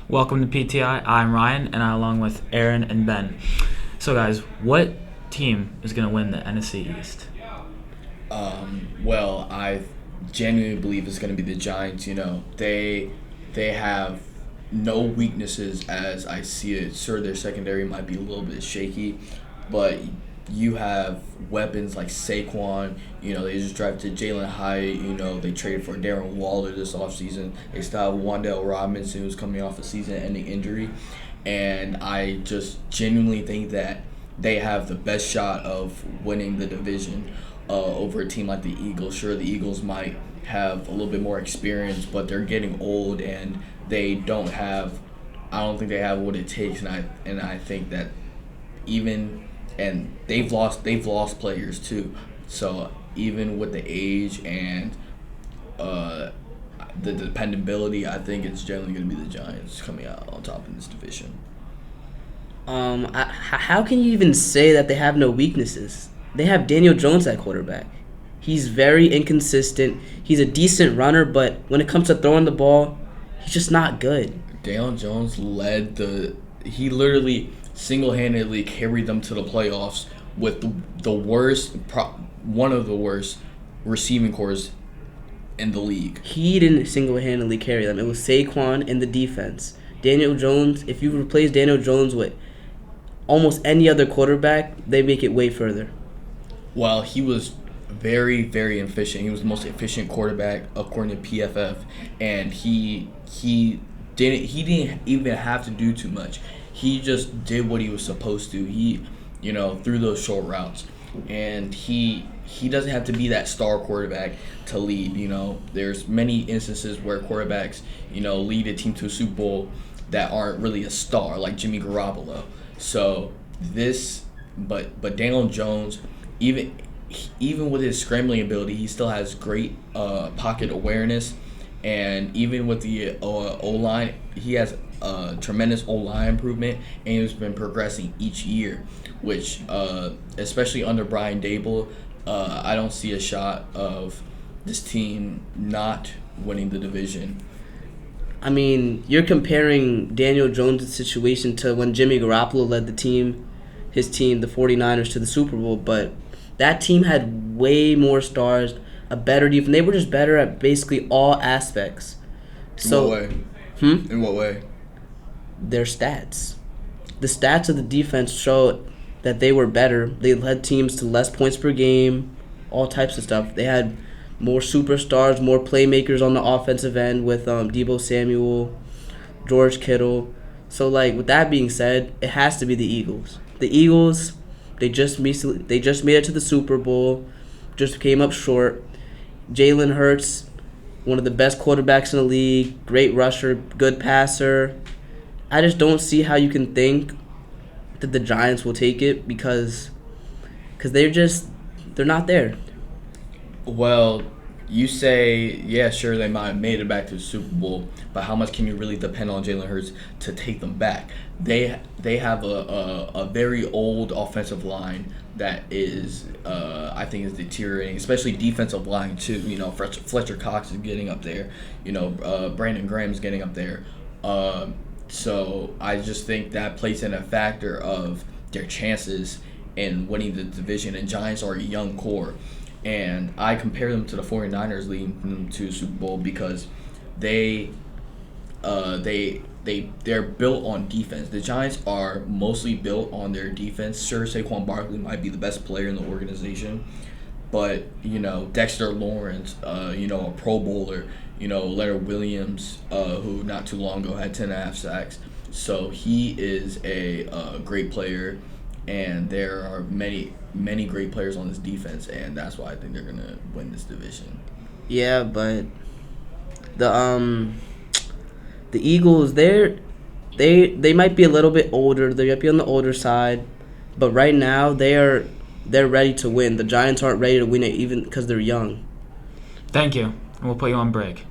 Welcome to PTI. I'm Ryan, and I'm along with Aaron and Ben. So, guys, what team is going to win the NFC East? Well, I genuinely believe it's going to be the Giants. They have no weaknesses as I see it. Sure, their secondary might be a little bit shaky, but you have weapons like Saquon. They just drafted Jalen Hyatt. They traded for Darren Waller this offseason. They still have Wan'Dale Robinson, who's coming off a season-ending injury. And I just genuinely think that they have the best shot of winning the division over a team like the Eagles. Sure, the Eagles might have a little bit more experience, but they're getting old and they don't have. I don't think they have what it takes, and I think that and they've lost players too. So even with the age and the dependability, I think it's generally going to be the Giants coming out on top in this division. How can you even say that they have no weaknesses? They have Daniel Jones at quarterback. He's very inconsistent. He's a decent runner, but when it comes to throwing the ball, he's just not good. Daniel Jones he literally single-handedly carried them to the playoffs with one of the worst receiving corps in the league. He didn't single-handedly carry them. It was Saquon and the defense. Daniel Jones, if you replace Daniel Jones with almost any other quarterback, they make it way further. Well, he was very, very efficient. He was the most efficient quarterback according to PFF, and he didn't even have to do too much. He just did what he was supposed to. He, threw those short routes, and he doesn't have to be that star quarterback to lead. There's many instances where quarterbacks, lead a team to a Super Bowl that aren't really a star, like Jimmy Garoppolo. So but Daniel Jones, even with his scrambling ability, he still has great pocket awareness, and even with the O-line, he has tremendous O-line improvement, and he's been progressing each year, which especially under Brian Dable, I don't see a shot of this team not winning the division. I mean, you're comparing Daniel Jones' situation to when Jimmy Garoppolo led his team, the 49ers, to the Super Bowl, but that team had way more stars, a better defense. They were just better at basically all aspects. So, in what way? In what way? Their stats. The stats of the defense showed that they were better. They led teams to less points per game, all types of stuff. They had more superstars, more playmakers on the offensive end with Deebo Samuel, George Kittle. So, with that being said, it has to be the Eagles. The Eagles, they just made it to the Super Bowl, just came up short. Jalen Hurts, one of the best quarterbacks in the league, great rusher, good passer. I just don't see how you can think that the Giants will take it because they're not there. Well, you say, yeah, sure, they might have made it back to the Super Bowl, but how much can you really depend on Jalen Hurts to take them back? They have a very old offensive line that is, I think, is deteriorating, especially defensive line too. Fletcher Cox is getting up there. Brandon Graham's getting up there. So I just think that plays in a factor of their chances in winning the division. And Giants are a young core. And I compare them to the 49ers leading them to the Super Bowl because they're built on defense. The Giants are mostly built on their defense. Sure, Saquon Barkley might be the best player in the organization, but Dexter Lawrence, a Pro Bowler, Leonard Williams, who not too long ago had 10.5 sacks. So he is a great player. And there are many, many great players on this defense, and that's why I think they're gonna win this division. Yeah, but the Eagles, they might be a little bit older. They might be on the older side, but right now they're ready to win. The Giants aren't ready to win it even because they're young. Thank you, and we'll put you on break.